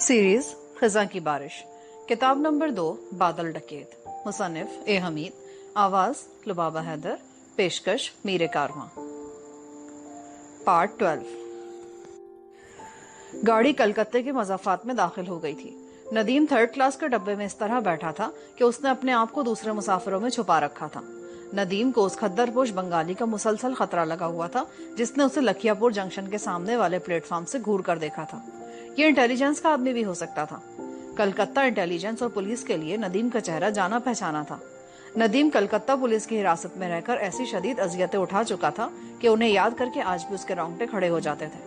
Series खज़ान की बारिश, किताब नंबर 2, बादल डकैत, मुसन्निफ ए हामेद, आवाज लुबाबा हैदर, पेशकश मीरे कारवां। पार्ट 12। गाड़ी कलकत्ते के मज़ाफ़ात में दाखिल हो गई थी। नदीम थर्ड क्लास के डब्बे में इस तरह बैठा था कि उसने अपने आप को दूसरे मुसाफिरों में छुपा रखा था। नदीम को उस खद्दरपोश बंगाली का मुसलसल खतरा लगा हुआ था जिसने उसे लखियापुर जंक्शन के सामने वाले प्लेटफॉर्म से घूर कर देखा था। ये इंटेलिजेंस का आदमी भी हो सकता था। कलकत्ता इंटेलिजेंस और पुलिस के लिए नदीम का चेहरा जाना पहचाना था। नदीम कलकत्ता पुलिस की हिरासत में रहकर ऐसी शदीद अजियतें उठा चुका था कि उन्हें याद करके आज भी उसके रोंगटे खड़े हो जाते थे।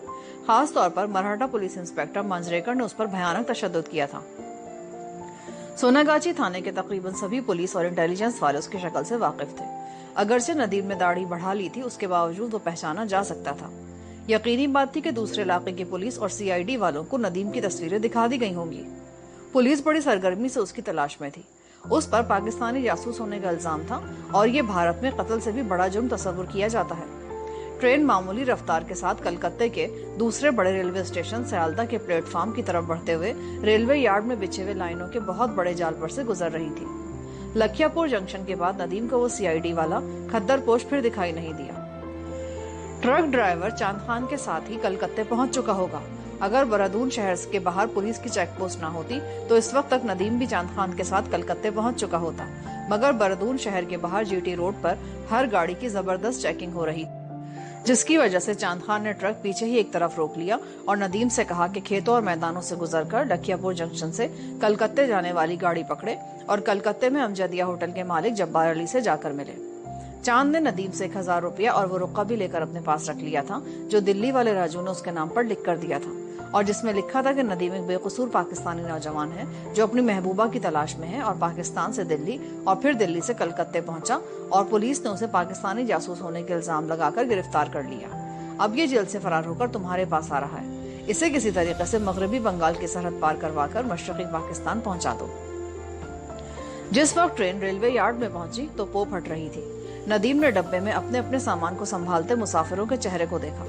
खास तौर पर मराठा पुलिस इंस्पेक्टर मंजरेकर ने उस पर भयानक तशद्दुद किया था। सोनागाची थाने के तकरीबन सभी पुलिस और इंटेलिजेंस वाले उसकी शक्ल से वाकिफ थे। अगरचे नदीम ने दाढ़ी बढ़ा ली थी, उसके बावजूद वो पहचाना जा सकता था। यकीनी बात थी कि दूसरे इलाके की पुलिस और सीआईडी वालों को नदीम की तस्वीरें दिखा दी गई होंगी। पुलिस बड़ी सरगर्मी से उसकी तलाश में थी। उस पर पाकिस्तानी जासूस होने का इल्जाम था और ये भारत में कत्ल से भी बड़ा जुर्म तस्वुर किया जाता है। ट्रेन मामूली रफ्तार के साथ कलकत्ते के दूसरे बड़े रेलवे स्टेशन सयालदा के प्लेटफॉर्म की तरफ बढ़ते हुए रेलवे यार्ड में बिछे हुए लाइनों के बहुत बड़े जाल पर से गुजर रही थी। लखियापुर जंक्शन के बाद नदीम को वो सीआईडी वाला खद्दरपोश फिर दिखाई नहीं दिया। ट्रक ड्राइवर चांद खान के साथ ही कलकत्ते पहुंच चुका होगा। अगर बरादून शहर के बाहर पुलिस की चेक पोस्ट न होती तो इस वक्त तक नदीम भी चांद खान के साथ कलकत्ते पहुंच चुका होता। मगर बरादून शहर के बाहर जीटी रोड पर हर गाड़ी की जबरदस्त चेकिंग हो रही, जिसकी वजह से चांद खान ने ट्रक पीछे ही एक तरफ रोक लिया और नदीम से कहा कि खेतों और मैदानों से गुजरकर लखियापुर जंक्शन से कलकत्ते जाने वाली गाड़ी पकड़े और कलकत्ते में अमजदिया होटल के मालिक जब्बार अली से जाकर मिले। चांद ने नदीम से 1000 रुपया और वो रुक्का भी लेकर अपने पास रख लिया था जो दिल्ली वाले राजू ने उसके नाम पर लिख कर दिया था और जिसमें लिखा था कि नदीम एक बेकसूर पाकिस्तानी नौजवान है जो अपनी महबूबा की तलाश में है और पाकिस्तान से दिल्ली और फिर दिल्ली से कलकत्ते पहुंचा और पुलिस ने उसे पाकिस्तानी जासूस होने के इल्जाम लगाकर गिरफ्तार कर लिया। अब ये जेल से फरार होकर तुम्हारे पास आ रहा है। इसे किसी तरीके से मगरबी बंगाल की सरहद पार करवा कर मशरकी पाकिस्तान पहुंचा दो। जिस वक्त ट्रेन रेलवे यार्ड में पहुंची तो पोप हट रही थी। नदीम ने डब्बे में अपने अपने सामान को संभालते मुसाफिरों के चेहरे को देखा।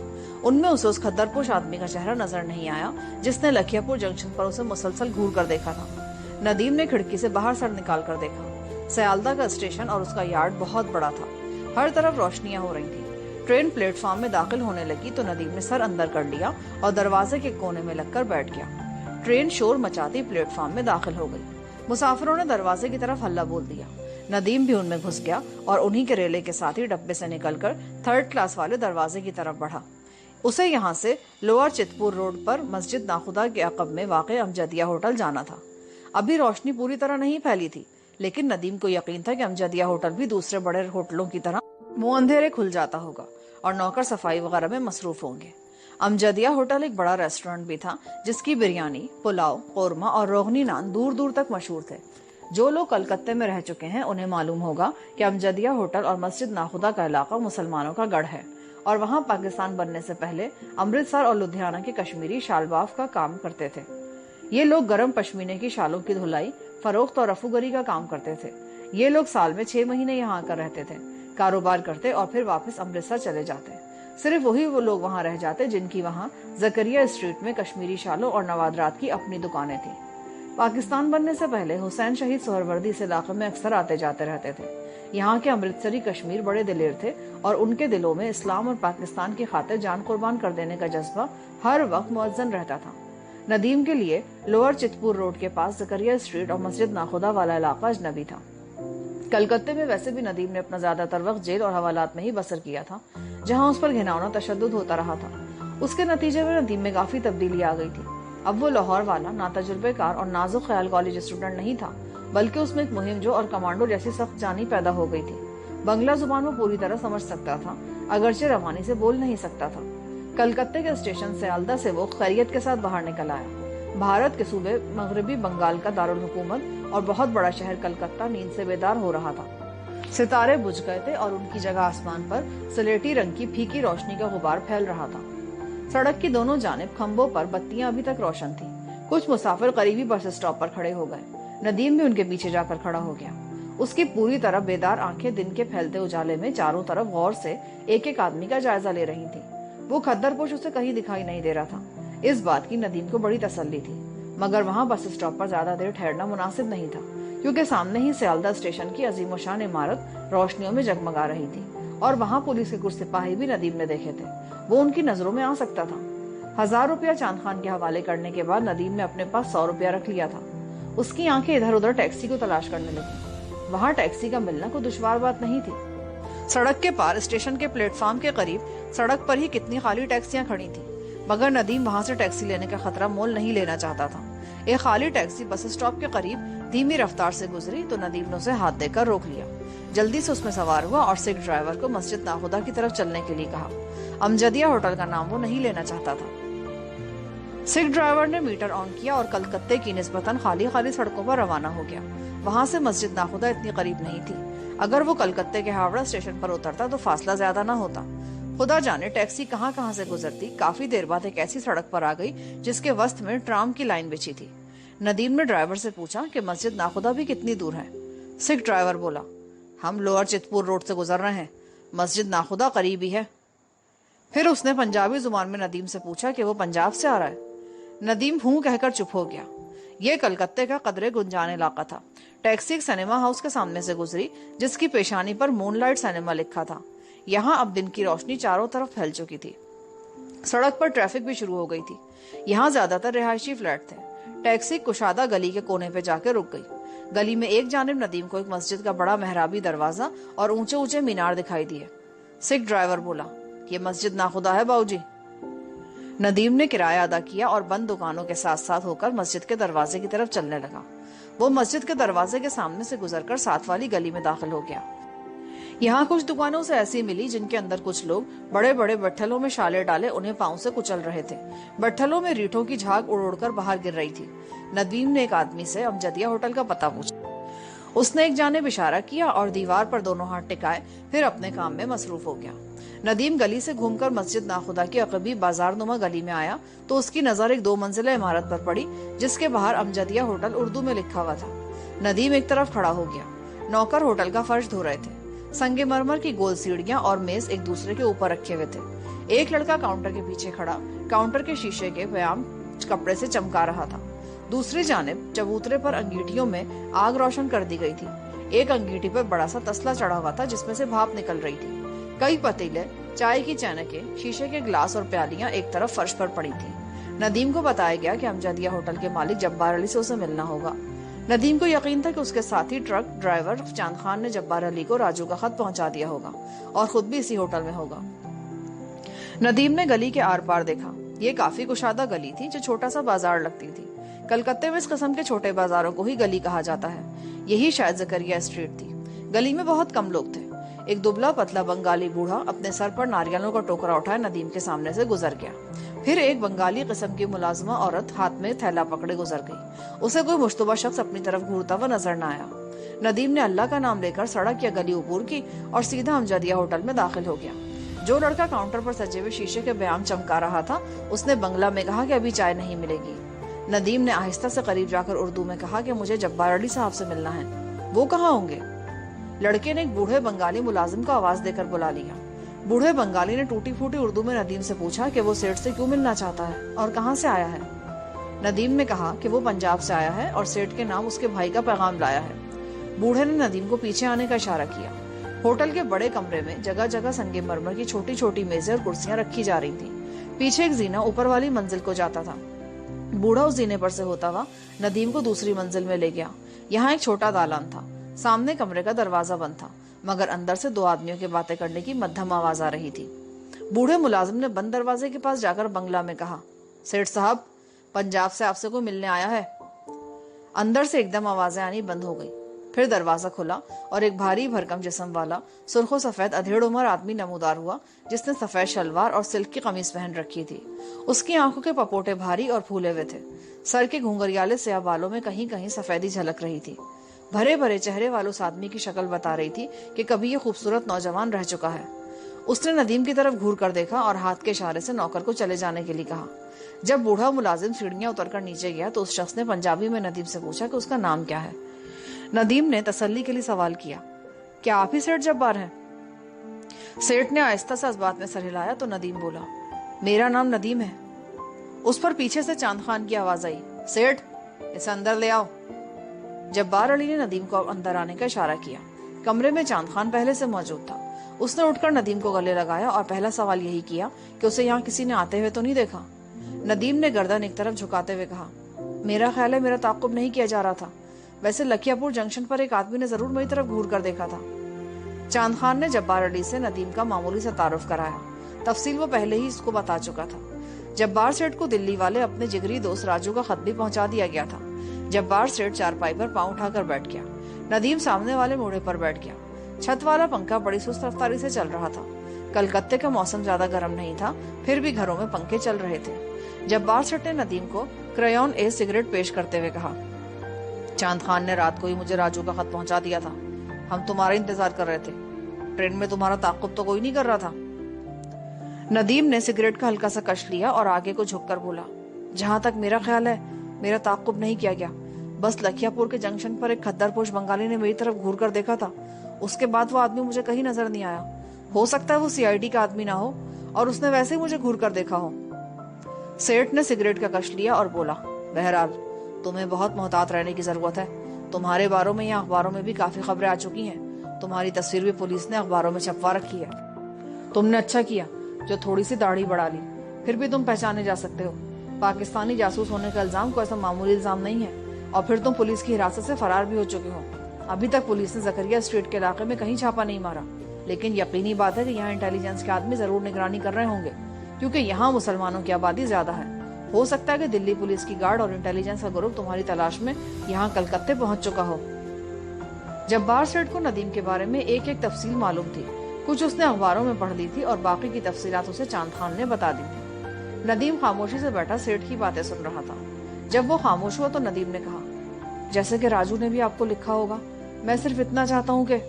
उनमें उसे उस खद्दरपोश आदमी का चेहरा नजर नहीं आया जिसने लखियापुर जंक्शन पर उसे मुसलसल घूर कर देखा था। नदीम ने खिड़की से बाहर सर निकाल कर देखा। सयालदा का स्टेशन और उसका यार्ड बहुत बड़ा था। हर तरफ रोशनियां हो रही थी। ट्रेन प्लेटफॉर्म में दाखिल होने लगी तो नदीम ने सर अंदर कर लिया और दरवाजे के कोने में लगकर बैठ गया। ट्रेन शोर मचाती प्लेटफॉर्म में दाखिल हो गई। मुसाफिरों ने दरवाजे की तरफ हल्ला बोल दिया। नदीम भी उनमें घुस गया और उन्हीं के रेले के साथ ही डब्बे से निकलकर थर्ड क्लास वाले दरवाजे की तरफ बढ़ा। उसे यहाँ से लोअर चितपुर रोड पर मस्जिद नाखुदा के अकब में वाक़ अमजदिया होटल जाना था। अभी रोशनी पूरी तरह नहीं फैली थी, लेकिन नदीम को यकीन था कि अमजदिया होटल भी दूसरे बड़े होटलों की तरह मुंह अंधेरे खुल जाता होगा और नौकर सफाई वगैरह में मसरूफ होंगे। अमजदिया होटल एक बड़ा रेस्टोरेंट भी था जिसकी बिरयानी, पुलाव, कोरमा और रोगनी नान दूर दूर तक मशहूर थे। जो लोग कलकत्ते में रह चुके हैं उन्हें मालूम होगा कि अमजदिया होटल और मस्जिद नाखुदा का इलाका मुसलमानों का गढ़ है और वहाँ पाकिस्तान बनने से पहले अमृतसर और लुधियाना के कश्मीरी शालबाफ का काम करते थे। ये लोग गर्म पश्मीने की शालों की धुलाई, फरोख्त और रफूगरी का काम करते थे। ये लोग साल में 6 महीने यहाँ आकर रहते थे, कारोबार करते और फिर वापस अमृतसर चले जाते। सिर्फ वही वो लोग वहाँ रह जाते जिनकी वहाँ जकरिया स्ट्रीट में कश्मीरी शालों और नवादरात की अपनी दुकानें थी। पाकिस्तान बनने से पहले हुसैन शहीद सोहरवर्दी इस इलाके में अक्सर आते जाते रहते थे। यहाँ के अमृतसरी कश्मीर बड़े दिलेर थे और उनके दिलों में इस्लाम और पाकिस्तान की खातिर जान कुर्बान कर देने का जज्बा हर वक्त मुअज्जन रहता था। नदीम के लिए लोअर चितपुर रोड के पास जकरिया स्ट्रीट और मस्जिद नाखुदा वाला इलाका अजनबी था। कलकत्ते में वैसे भी नदीम ने अपना ज्यादातर वक्त जेल और हवालात में ही बसर किया था, जहाँ उस पर घिनौना तशद्दुद होता रहा था। उसके नतीजे में नदीम में काफी तब्दीली आ गई थी। अब वो लाहौर वाला नातजुर्बेकार और नाजुक ख्याल कॉलेज स्टूडेंट नहीं था, बल्कि उसमें एक मुहिमजो और कमांडो जैसी सख्त जानी पैदा हो गई थी। बंगला जुबान वो पूरी तरह समझ सकता था, अगरचे रवानी से बोल नहीं सकता था। कलकत्ते के स्टेशन सयालदा से वो खैरियत के साथ बाहर निकल आया। भारत के सूबे मगरबी बंगाल का दारुल हुकूमत और बहुत बड़ा शहर कलकत्ता नींद से बेदार हो रहा था। सितारे बुझ गए थे और उनकी जगह आसमान पर स्लेटी रंग की फीकी रोशनी का गुबार फैल रहा था। सड़क की दोनों जानिब खंभों पर बत्तियां अभी तक रोशन थी। कुछ मुसाफिर करीबी बस स्टॉप पर खड़े हो गए। नदीम भी उनके पीछे जाकर खड़ा हो गया। उसकी पूरी तरह बेदार आंखें दिन के फैलते उजाले में चारों तरफ गौर से एक एक आदमी का जायजा ले रही थी। वो खद्दरपोश उसे कहीं दिखाई नहीं दे रहा था। इस बात की नदीम को बड़ी तसल्ली थी। मगर वहां बस स्टॉप पर ज्यादा देर ठहरना मुनासिब नहीं था, क्योंकि सामने ही सियालदा स्टेशन की अजीम शान इमारत रोशनियों में जगमगा रही थी और वहां पुलिस के कुछ सिपाही भी नदीम ने देखे थे। वो उनकी नजरों में आ सकता था। 1000 रुपया चांद खान के हवाले करने के बाद नदीम ने अपने पास 100 रुपया रख लिया था। उसकी आंखें इधर उधर टैक्सी को तलाश करने लगी। वहां टैक्सी का मिलना कोई दुश्वार बात नहीं थी। सड़क के पार स्टेशन के प्लेटफॉर्म के करीब सड़क पर ही कितनी खाली टैक्सियां खड़ी थी, मगर नदीम वहां से टैक्सी लेने का खतरा मोल नहीं लेना चाहता था। एक खाली टैक्सी बस स्टॉप के करीब धीमी रफ्तार से गुजरी तो नदीम ने उसे हाथ देकर रोक लिया। जल्दी से उसमें सवार हुआ और सिख ड्राइवर को मस्जिद नाखुदा की तरफ चलने के लिए कहा। अमजदिया होटल का नाम वो नहीं लेना चाहता था। सिख ड्राइवर ने मीटर ऑन किया और कलकत्ते की निस्बतन खाली खाली सड़कों पर रवाना हो गया। वहां से मस्जिद नाखुदा इतनी करीब नहीं थी। अगर वो कलकत्ते के हावड़ा स्टेशन पर उतरता तो फासला ज्यादा ना होता। खुदा जाने टैक्सी कहां से गुजरती। काफी देर बाद एक ऐसी सड़क पर आ गई जिसके वस्त में ट्राम की लाइन बिछी थी। नदीम ने ड्राइवर से पूछा कि मस्जिद नाखुदा भी कितनी दूर है। सिख ड्राइवर बोला, हम लोअर चितपुर रोड से गुजर रहे हैं, मस्जिद नाखुदा करीब ही है। फिर उसने पंजाबी जुबान में नदीम से पूछा कि वो पंजाब से आ रहा है। नदीम हूं कहकर चुप हो गया। ये कलकत्ते का कदरे गुंजान इलाका था। टैक्सी एक सिनेमा हाउस के सामने से गुजरी जिसकी पेशानी पर मूनलाइट सिनेमा लिखा था। यहाँ अब दिन की रोशनी चारों तरफ फैल चुकी थी। सड़क पर ट्रैफिक भी शुरू हो गई थी। यहाँ ज्यादातर रिहायशी फ्लैट थे। टैक्सी कुशादा गली के कोने पे जाकर रुक गई। गली में एक जानिब नदीम को एक मस्जिद का बड़ा मेहराबी दरवाजा और ऊंचे ऊंचे मीनार दिखाई दिए। सिख ड्राइवर बोला, ये मस्जिद नाखुदा है बाबूजी। नदीम ने किराया अदा किया और बंद दुकानों के साथ साथ होकर मस्जिद के दरवाजे की तरफ चलने लगा। वो मस्जिद के दरवाजे के सामने से गुजरकर साथ वाली गली में दाखिल हो गया। यहाँ कुछ दुकानों से ऐसी मिली जिनके अंदर कुछ लोग बड़े बड़े बट्ठलों में शाले डाले उन्हें पांव से कुचल रहे थे। बट्ठलों में रीठों की झाग उड़ उड़कर बाहर गिर रही थी। नदीम ने एक आदमी से अमजदिया होटल का पता पूछा। उसने एक जानिब इशारा किया और दीवार पर दोनों हाथ टिकाए, फिर अपने काम में मसरूफ हो गया। नदीम गली से घूमकर मस्जिद नाखुदा की अकबी बाजार नुमा गली में आया तो उसकी नजर एक 2 मंजिला इमारत पर पड़ी जिसके बाहर अमजदिया होटल उर्दू में लिखा हुआ था। नदीम एक तरफ खड़ा हो गया। नौकर होटल का फर्श धो रहे थे। संगमरमर की गोल सीढ़ियां और मेज एक दूसरे के ऊपर रखे हुए थे। एक लड़का काउंटर के पीछे खड़ा काउंटर के शीशे के व्यायाम कपड़े से चमका रहा था। दूसरी जानिब चबूतरे पर अंगीठियों में आग रोशन कर दी गई थी। एक अंगीठी पर बड़ा सा तसला चढ़ा हुआ था जिसमें से भाप निकल रही थी। कई पतीले, चाय की चैनकें, शीशे के ग्लास और प्यालियां एक तरफ फर्श पर पड़ी थी। नदीम को बताया गया कि अमजदिया होटल के मालिक जब्बार अली से उसे मिलना होगा। नदीम को यकीन था कि उसके साथी ट्रक ड्राइवर चांद खान ने जब्बार अली को राजू का खत पहुंचा दिया होगा और खुद भी इसी होटल में होगा। नदीम ने गली के आर पार देखा। ये काफी कुशादा गली थी जो छोटा सा बाजार लगती थी। कलकत्ते में इस किस्म के छोटे बाजारों को ही गली कहा जाता है। यही शायद जकरिया स्ट्रीट थी। गली में बहुत कम लोग थे। एक दुबला पतला बंगाली बूढ़ा अपने सर पर नारियलों का टोकरा उठाए नदीम के सामने से गुजर गया। फिर एक बंगाली किस्म की मुलाजिमा औरत हाथ में थैला पकड़े गुजर गई। उसे कोई मुश्तबा शख्स अपनी तरफ घूरता हुआ नजर न आया। नदीम ने अल्लाह का नाम लेकर सड़क या गली अबूर की और सीधा अमजदिया होटल में दाखिल हो गया। जो लड़का काउंटर पर सजे हुए शीशे के व्यायाम चमका रहा था उसने बंगला में कहा कि अभी चाय नहीं मिलेगी। नदीम ने आहिस्ता से करीब जाकर उर्दू में कहा कि मुझे जब्बार अली साहब से मिलना है। वो कहाँ होंगे? लड़के ने एक बूढ़े बंगाली मुलाजिम को आवाज देकर बुला लिया। बूढ़े बंगाली ने टूटी फूटी उर्दू में नदीम से पूछा कि वो सेठ से क्यों मिलना चाहता है और कहाँ से आया है। नदीम ने कहा कि वो पंजाब से आया है और सेठ के नाम उसके भाई का पैगाम लाया है। बूढ़े ने नदीम को पीछे आने का इशारा किया। होटल के बड़े कमरे में जगह जगह संगमरमर की छोटी छोटी मेजें और कुर्सियां रखी जा रही थी। पीछे एक जीना ऊपर वाली मंजिल को जाता था। बूढ़ा उस जीने पर से होता हुआ नदीम को दूसरी मंजिल में ले गया। यहाँ एक छोटा दालान था। सामने कमरे का दरवाजा बंद था, मगर अंदर से 2 आदमियों के बातें करने की मध्यम आवाज आ रही थी। बूढ़े मुलाजिम ने बंद दरवाजे के पास जाकर बंगला में कहा, सेठ साहब, पंजाब से आपसे कोई मिलने आया है। अंदर से एकदम आवाजें आनी बंद हो गई। फिर दरवाजा खुला और एक भारी भरकम जिस्म वाला सुर्खो सफेद अधेड़ उम्र आदमी नमूदार हुआ जिसने सफेद शलवार और सिल्क की कमीज पहन रखी थी। उसकी आंखों के पपोटे भारी और फूले हुए थे। सर के घुंघरियाले स्याह बालों में कहीं कहीं सफेदी झलक रही थी। भरे भरे चेहरे वाले उस आदमी की शक्ल बता रही थी कि कभी ये खूबसूरत नौजवान रह चुका है। उसने नदीम की तरफ घूर कर देखा और हाथ के इशारे से नौकर को चले जाने के लिए कहा। जब बूढ़ा मुलाजिम सीढ़ियां उतरकर नीचे गया तो उस शख्स ने पंजाबी में नदीम से पूछा कि उसका नाम क्या है। नदीम ने तसल्ली के लिए सवाल किया, क्या आप ही सेठ जब्बार हैं? सेठ ने आहिस्ता से इस बात में सर हिलाया तो नदीम बोला, मेरा नाम नदीम है। उस पर पीछे से चांद खान की आवाज आई, सेठ। इसे अंदर ले आओ। जब्बार अली ने नदीम को अंदर आने का इशारा किया। कमरे में चांद खान पहले से मौजूद था। उसने उठकर नदीम को गले लगाया और पहला सवाल यही किया कि उसे यहाँ किसी ने आते हुए तो नहीं देखा। नदीम ने गर्दन एक तरफ झुकाते हुए कहा, मेरा ख्याल है मेरा ताक़ुब नहीं किया जा रहा था। वैसे लखियापुर जंक्शन पर एक आदमी ने जरूर मेरी तरफ घूर कर देखा था। चांद खान ने जब्बार अली से नदीम का मामूली सा तारुफ कराया। तफसील वो पहले ही इसको बता चुका था। जब्बार सेठ को दिल्ली वाले अपने जिगरी दोस्त राजू का खत भी पहुंचा दिया गया था। जब्बार सेठ चारपाई पर पांव उठाकर बैठ गया। नदीम सामने वाले मोड़े पर बैठ गया। छत वाला पंखा बड़ी सुस्त रफ्तारी से चल रहा था। कलकत्ते का मौसम ज्यादा गर्म नहीं था, फिर भी घरों में पंखे चल रहे थे। जब्बार सेठ ने नदीम को क्रेयॉन ए सिगरेट पेश करते हुए कहा, चांद खान ने रात को ही मुझे राजू का खत पहुंचा दिया था। हम तुम्हारा इंतजार कर रहे थे। ट्रेन में तुम्हारा ताक़ुब तो कोई नहीं कर रहा था। नदीम ने सिगरेट का हल्का सा कश लिया और आगे को झुककर बोला, जहां तक मेरा ख्याल है मेरा ताक़ुब नहीं किया गया। बस लखियापुर के जंक्शन पर एक खद्दरपोश बंगाली ने मेरी तरफ घूर कर देखा था। उसके बाद वो आदमी मुझे कहीं नजर नहीं आया। हो सकता है वो सीआईडी का आदमी ना हो और उसने वैसे ही मुझे घूर कर देखा हो। सेठ ने सिगरेट का कश लिया और बोला, बहरहाल तुम्हें बहुत मोहतात रहने की जरूरत है। तुम्हारे बारे में या अखबारों में भी काफी खबरें आ चुकी हैं। तुम्हारी तस्वीर भी पुलिस ने अखबारों में छपवा रखी है। तुमने अच्छा किया जो थोड़ी सी दाढ़ी बढ़ा ली, फिर भी तुम पहचाने जा सकते हो। पाकिस्तानी जासूस होने का इल्जाम कोई ऐसा मामूली इल्जाम नहीं है, और फिर तुम पुलिस की हिरासत से फरार भी हो चुके हो। अभी तक पुलिस ने जकरिया स्ट्रीट के इलाके में कहीं छापा नहीं मारा, लेकिन यकीनी बात है कि यहाँ इंटेलिजेंस के आदमी जरूर निगरानी कर रहे होंगे, क्योंकि यहाँ मुसलमानों की आबादी ज्यादा है। हो सकता है कि दिल्ली पुलिस की गार्ड और इंटेलिजेंस का ग्रुप तुम्हारी तलाश में यहाँ कलकत्ते पहुंच चुका हो। जब्बार सेठ को नदीम के बारे में एक एक तफसील मालूम थी। कुछ उसने अखबारों में पढ़ ली थी और बाकी की तफसीलात उसे चांद खान ने बता दी थी। नदीम खामोशी से बैठा सेठ की बातें सुन रहा था। जब वो खामोश हुआ तो नदीम ने कहा, जैसे कि राजू ने भी आपको लिखा होगा, मैं सिर्फ इतना चाहता हूँ कि।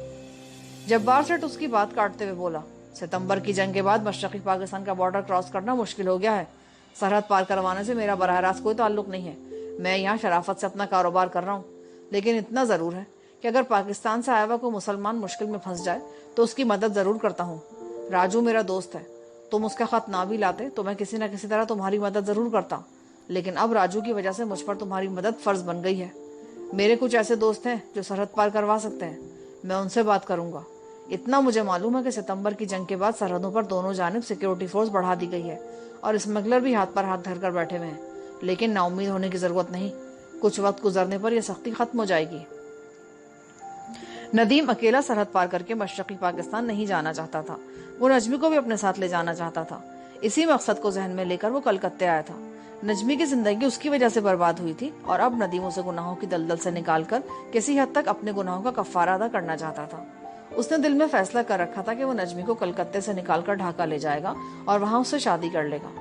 जब्बार सेठ उसकी बात काटते हुए बोला, सितंबर की जंग के बाद मशरकी पाकिस्तान का बॉर्डर क्रॉस करना मुश्किल हो गया है। सरहद पार करवाने से मेरा बराह रास्त कोई ताल्लुक नहीं है। मैं यहाँ शराफत से अपना कारोबार कर रहा हूँ, लेकिन इतना जरूर है कि अगर पाकिस्तान से आया हुआ कोई मुसलमान मुश्किल में फंस जाए तो उसकी मदद जरूर करता हूँ। राजू मेरा दोस्त है। तुम उसका खत ना भी लाते तो मैं किसी न किसी तरह तुम्हारी मदद जरूर करता, लेकिन अब राजू की वजह से मुझ पर तुम्हारी मदद फर्ज बन गई है। मेरे कुछ ऐसे दोस्त हैं जो सरहद पार करवा सकते हैं, मैं उनसे बात करूंगा। इतना मुझे मालूम है कि सितंबर की जंग के बाद सरहदों पर दोनों जानिब सिक्योरिटी फोर्स बढ़ा दी गई है और स्मगलर भी हाथ पर हाथ धरकर बैठे हुए हैं, लेकिन नाउम्मीद होने की जरूरत नहीं। कुछ वक्त गुजरने पर यह सख्ती खत्म हो जाएगी। नदीम अकेला सरहद पार करके मशरकी पाकिस्तान नहीं जाना चाहता था। वो नजमी को भी अपने साथ ले जाना चाहता था। इसी मकसद को जहन में लेकर वो कलकत्ते आया था। नजमी की जिंदगी उसकी वजह से बर्बाद हुई थी और अब नदीम उसे गुनाहों की दलदल से निकालकर किसी हद तक अपने गुनाहों का कफ्फारा अदा करना चाहता था। उसने दिल में फैसला कर रखा था कि वो नजमी को कलकत्ते से निकालकर ढाका ले जाएगा और वहां उससे शादी कर लेगा।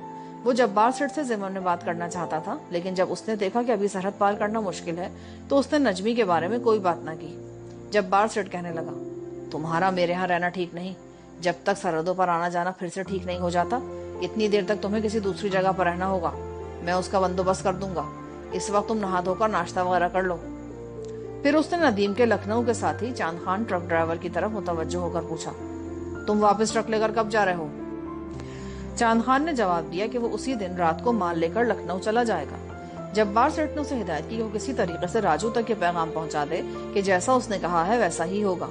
वो जब्बार सेठ से ज़िमन में बात करना चाहता था, लेकिन जब उसने देखा कि अभी सरहद पार करना मुश्किल है तो उसने नजमी के बारे में कोई बात ना की। जब्बार सेठ कहने लगा, तुम्हारा मेरे यहाँ रहना ठीक नहीं। जब तक सरहदों पर आना जाना फिर से ठीक नहीं हो जाता, इतनी देर तक तुम्हें किसी दूसरी जगह पर रहना होगा। मैं उसका बंदोबस्त कर दूंगा। इस वक्त तुम नहा धोकर नाश्ता वगैरह कर लो। फिर उसने नदीम के लखनऊ के साथी चांद खान ट्रक ड्राइवर की तरफ मुतवज्जो होकर पूछा, तुम वापस ट्रक लेकर कब जा रहे हो? चांद खान ने जवाब दिया कि वो उसी दिन रात को माल लेकर लखनऊ चला जाएगा। जब्बार सेठ ने उसे हिदायत की कि वो किसी तरीके से राजू तक ये पैगाम पहुंचा दे कि जैसा उसने कहा है वैसा ही होगा।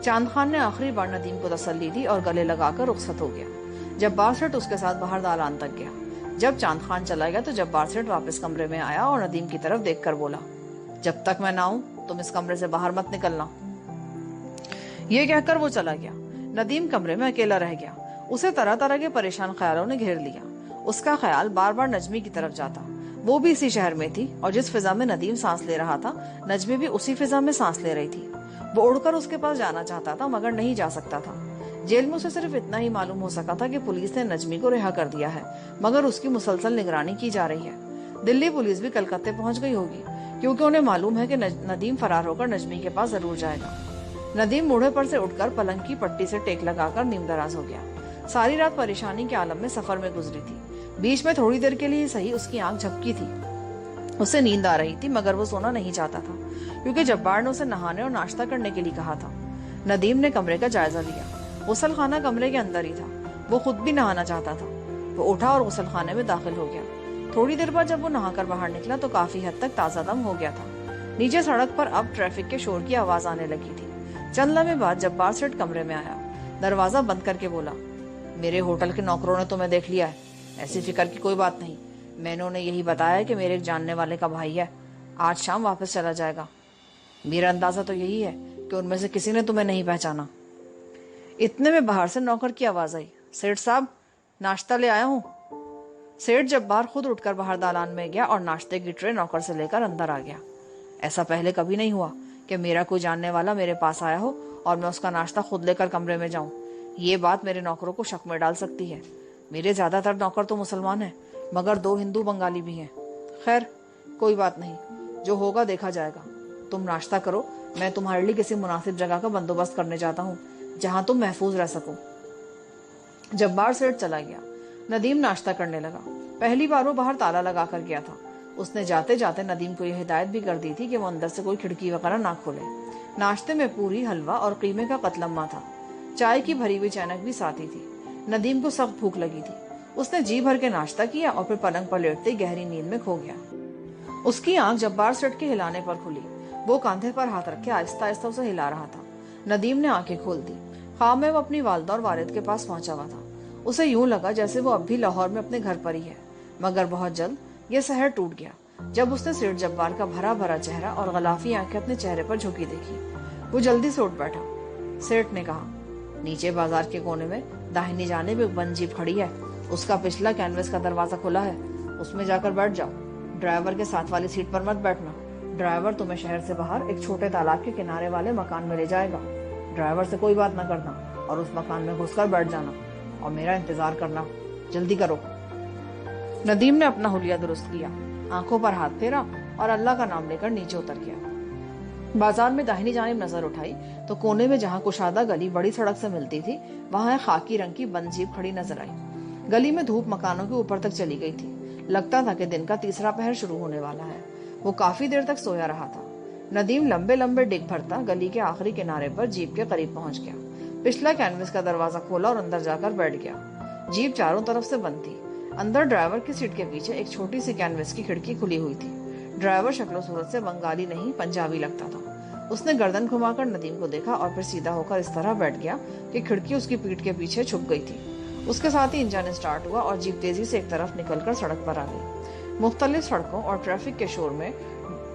चांद खान ने आखिरी बार नदीम को तसल्ली दी और गले लगाकर रुखसत हो गया। जब्बार सेठ उसके साथ बाहर दालान तक गया। जब चांद खान चला गया तो जब्बार सेठ वापस कमरे में आया और नदीम की तरफ देखकर बोला, जब तक मैं ना आऊं तुम इस कमरे से बाहर मत निकलना। ये कहकर वो चला गया। नदीम कमरे में अकेला रह गया। उसे तरह तरह के परेशान ख्यालों ने घेर लिया। उसका ख्याल बार बार नजमी की तरफ जाता। वो भी इसी शहर में थी और जिस फिजा में नदीम सांस ले रहा था, नजमी भी उसी फिजा में सांस ले रही थी। वो उड़कर उसके पास जाना चाहता था मगर नहीं जा सकता था। जेल में उसे सिर्फ इतना ही मालूम हो सका था कि पुलिस ने नजमी को रिहा कर दिया है, मगर उसकी मुसलसल निगरानी की जा रही है। दिल्ली पुलिस भी कलकत्ते पहुंच गई होगी, क्योंकि उन्हें मालूम है कि नदीम फरार होकर नजमी के पास जरूर जाएगा। नदीम बूढ़े पर से उठकर पलंग की पट्टी से टेक लगाकर नीमदराज हो गया। सारी रात परेशानी के आलम में सफर में गुजरी थी। बीच में थोड़ी देर के लिए सही उसकी आंख झपकी थी। उसे नींद आ रही थी मगर वो सोना नहीं चाहता था, क्योंकि जब्बार ने उसे नहाने और नाश्ता करने के लिए कहा था। नदीम ने कमरे का जायजा लिया। गुसल खाना कमरे के अंदर ही था। वो खुद भी नहाना चाहता था। वो उठा और गुसल खाने में दाखिल हो गया। थोड़ी देर बाद जब वो नहाकर बाहर निकला तो काफी हद तक ताजा दम हो गया था। नीचे सड़क पर अब ट्रैफिक के शोर की आवाज आने लगी थी। चंद लम्हे बाद जब्बार सेठ कमरे में आया, दरवाजा बंद करके बोला, मेरे होटल के नौकरों ने तुम्हें देख लिया है। ऐसी फिक्र की कोई बात नहीं, मैंने उन्हें यही बताया कि मेरे एक जानने वाले का भाई है, आज शाम वापस चला जाएगा। मेरा अंदाजा तो यही है कि उनमें से किसी ने तुम्हें नहीं पहचाना। इतने में बाहर से नौकर की आवाज आई, सेठ साहब नाश्ता ले आया हूँ। सेठ जब्बार खुद उठकर बाहर दालान में गया और नाश्ते की ट्रे नौकर से लेकर अंदर आ गया। ऐसा पहले कभी नहीं हुआ कि मेरा कोई जानने वाला मेरे पास आया हो और मैं उसका नाश्ता खुद लेकर कमरे में जाऊं। ये बात मेरे नौकरों को शक में डाल सकती है। मेरे ज्यादातर नौकर तो मुसलमान हैं, मगर 2 हिंदू बंगाली भी हैं। खैर कोई बात नहीं, जो होगा देखा जाएगा। तुम नाश्ता करो, मैं तुम्हारे लिए किसी मुनासिब जगह का बंदोबस्त करने जाता हूँ जहाँ तुम महफूज रह सको। जब्बार सेठ चला गया। नदीम नाश्ता करने लगा। पहली बार वो बाहर ताला लगा कर गया था। उसने जाते जाते नदीम को यह हिदायत भी कर दी थी कि वो अंदर से कोई खिड़की वगैरह ना खोले। नाश्ते में पूरी, हलवा और कीमे का कतलम्मा था। चाय की भरी हुई चैनक भी साथ ही थी। नदीम को सख्त भूख लगी थी। उसने जी भर के नाश्ता किया और फिर पलंग पर लेटते ही गहरी नींद में खो गया। उसकी आंख जब्बार सेठ के हिलाने पर खुली। वो कांधे पर हाथ रखे आहिस्ता आहिस्ता उसे हिला रहा था। नदीम ने आंखें खोल दी। ख्वाब में वो अपनी वालिदा और वालिद के पास पहुंचा हुआ था। उसे यूं लगा जैसे वो अब भी लाहौर में अपने घर पर ही है, मगर बहुत जल्द ये सहर टूट गया जब उसने सेठ जब्बार का भरा भरा चेहरा और गलाफी आंखें अपने चेहरे पर झुकी देखी। वो जल्दी से उठ बैठा। सेठ ने कहा, नीचे बाजार के कोने में दाहिनी जानिब एक बंद जीप खड़ी है, उसका पिछला कैनवस का दरवाजा खुला है, उसमें जाकर बैठ जाओ। ड्राइवर के साथ वाली सीट पर मत बैठना। ड्राइवर तुम्हें शहर से बाहर एक छोटे तालाब के किनारे वाले मकान में ले जाएगा। ड्राइवर से कोई बात न करना और उस मकान में घुसकर बैठ जाना और मेरा इंतजार करना। जल्दी करो। नदीम ने अपना हुलिया दुरुस्त किया, आंखों पर हाथ फेरा और अल्लाह का नाम लेकर नीचे उतर गया। बाजार में दाहिनी जानिब नजर उठाई तो कोने में जहाँ कुशादा गली बड़ी सड़क से मिलती थी, वहाँ खाकी रंग की बंद जीप खड़ी नजर आई। गली में धूप मकानों के ऊपर तक चली गई थी। लगता था कि दिन का तीसरा पहर शुरू होने वाला है। वो काफी देर तक सोया रहा था। नदीम लंबे लंबे डिग भरता गली के आखिरी किनारे पर जीप के करीब पहुंच गया। पिछला कैनवस का दरवाजा खोला और अंदर जाकर बैठ गया। जीप चारों तरफ से बंद थी। अंदर ड्राइवर की सीट के पीछे एक छोटी सी कैनवस की खिड़की खुली हुई थी। ड्राइवर शक्लो सूरत से बंगाली नहीं पंजाबी लगता था। उसने गर्दन घुमाकर नदीम को देखा और फिर सीधा होकर इस तरह बैठ गया कि खिड़की उसकी पीठ के पीछे छुप गई थी। उसके साथ ही इंजन स्टार्ट हुआ और जीप तेजी से एक तरफ निकलकर सड़क पर आ गई। मुख्तलिफ सड़कों और ट्रैफिक के शोर में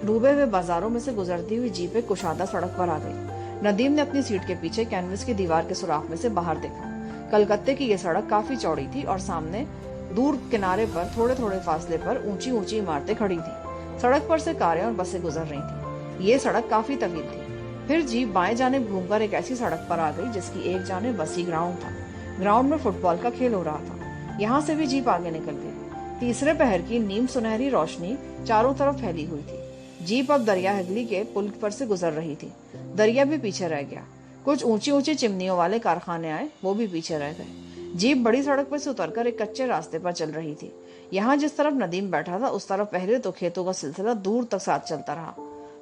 डूबे हुए बाजारों में से गुजरती हुई जीप एक कुशादा सड़क पर आ गई। नदीम ने अपनी सीट के पीछे कैनवस की दीवार के सुराख में से बाहर देखा। कलकत्ते की यह सड़क काफी चौड़ी थी और सामने दूर किनारे पर थोड़े थोड़े फासले पर ऊंची ऊंची इमारतें खड़ी थी। सड़क पर से कारें और बसें गुजर रही थी। ये सड़क काफी तवील थी। फिर जीप बाएं जानिब घूमकर एक ऐसी सड़क पर आ गई जिसकी एक जानिब वसी ग्राउंड था। ग्राउंड में फुटबॉल का खेल हो रहा था। यहाँ से भी जीप आगे निकल गई। तीसरे पहर की नीम सुनहरी रोशनी चारों तरफ फैली हुई थी। जीप अब दरिया हगली के पुल पर से गुजर रही थी। दरिया भी पीछे रह गया। कुछ ऊंची ऊंची चिमनियों वाले कारखाने आए, वो भी पीछे रह गए। जीप बड़ी सड़क पर से उतरकर एक कच्चे रास्ते पर चल रही थी। यहाँ जिस तरफ नदीम बैठा था उस तरफ पहले तो खेतों का सिलसिला दूर तक साथ चलता रहा।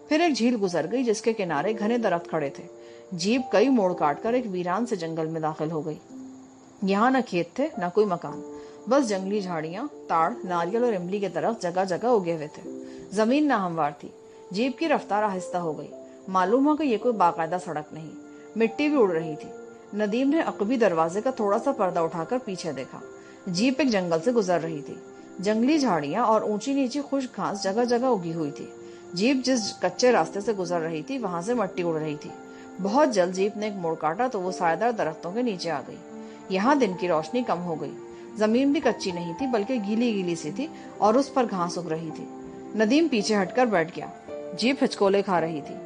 फिर एक झील गुजर गई जिसके किनारे घने दरख्त खड़े थे। जीप कई मोड़ काटकर एक वीरान से जंगल में दाखिल हो गई। यहाँ न खेत थे न कोई मकान, बस जंगली झाड़ियां, ताड़, नारियल और इमली के दरख्त जगह जगह उगे हुए थे। जमीन नाहमवार थी। जीप की रफ्तार आहिस्ता हो गई। मालूम हुआ कि ये कोई बाकायदा सड़क नहीं, मिट्टी भी उड़ रही थी। नदीम ने अकबी दरवाजे का थोड़ा सा पर्दा उठाकर पीछे देखा। जीप एक जंगल से गुजर रही थी। जंगली झाड़ियां और ऊंची नीची खुश्क घास जगह जगह उगी हुई थी। जीप जिस कच्चे रास्ते से गुजर रही थी वहां से मिट्टी उड़ रही थी। बहुत जल्द जीप ने एक मोड़ काटा तो वो सायेदार दरख्तों के नीचे आ गई। यहाँ दिन की रोशनी कम हो गई। जमीन भी कच्ची नहीं थी बल्कि गीली गीली सी थी और उस पर घास उग रही थी। नदीम पीछे हटकर बैठ गया। जीप हिचकोले खा रही थी।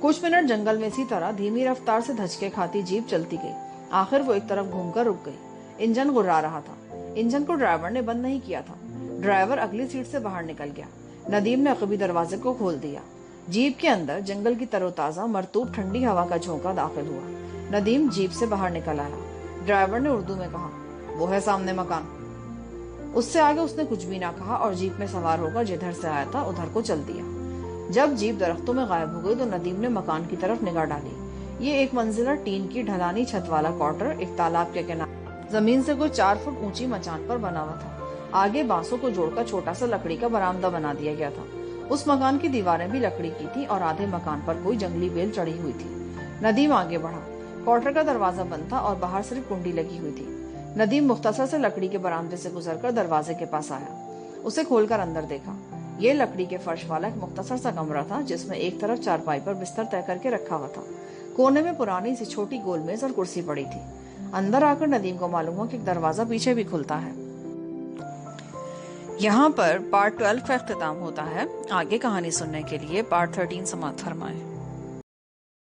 कुछ मिनट जंगल में इसी तरह धीमी रफ्तार से धचके खाती जीप चलती गई। आखिर वो एक तरफ घूमकर रुक गई। इंजन गुर्रा रहा था। इंजन को ड्राइवर ने बंद नहीं किया था। ड्राइवर अगली सीट से बाहर निकल गया। नदीम ने अकबी दरवाजे को खोल दिया। जीप के अंदर जंगल की तरोताजा मरतूब ठंडी हवा का झोंका दाखिल हुआ। नदीम जीप से बाहर निकल आया। ड्राइवर ने उर्दू में कहा, वो है सामने मकान। उससे आगे उसने कुछ भी ना कहा और जीप में सवार होकर जिधर से आया था उधर को चल दिया। जब जीप दरख्तों में गायब हो गई तो नदीम ने मकान की तरफ निगाह डाली। ये एक मंजिला टीन की ढलानी छत वाला क्वार्टर एक तालाब के किनारे जमीन से कुछ 4 फुट ऊंची मचान पर बना हुआ था। आगे बांसों को जोड़कर छोटा सा लकड़ी का बरामदा बना दिया गया था। उस मकान की दीवारें भी लकड़ी की थी और आधे मकान पर कोई जंगली बेल चढ़ी हुई थी। नदीम आगे बढ़ा। क्वार्टर का दरवाजा बंद था और बाहर सिर्फ कुंडी लगी हुई थी। नदीम मुख्तसर से लकड़ी के बरामदे से गुजरकर दरवाजे के पास आया। उसे खोलकर अंदर देखा। ये लकड़ी के फर्श वाला एक मुख्तसर सा कमरा था, जिसमें एक तरफ चारपाई पर बिस्तर तय करके रखा हुआ था। कोने में पुरानी सी छोटी गोल मेज और कुर्सी पड़ी थी। अंदर आकर नदीम को मालूम हुआ कि एक दरवाजा पीछे भी खुलता है। यहाँ पर पार्ट 12 का इख्तिताम होता है। आगे कहानी सुनने के लिए पार्ट 13 समाप्त फरमाएं।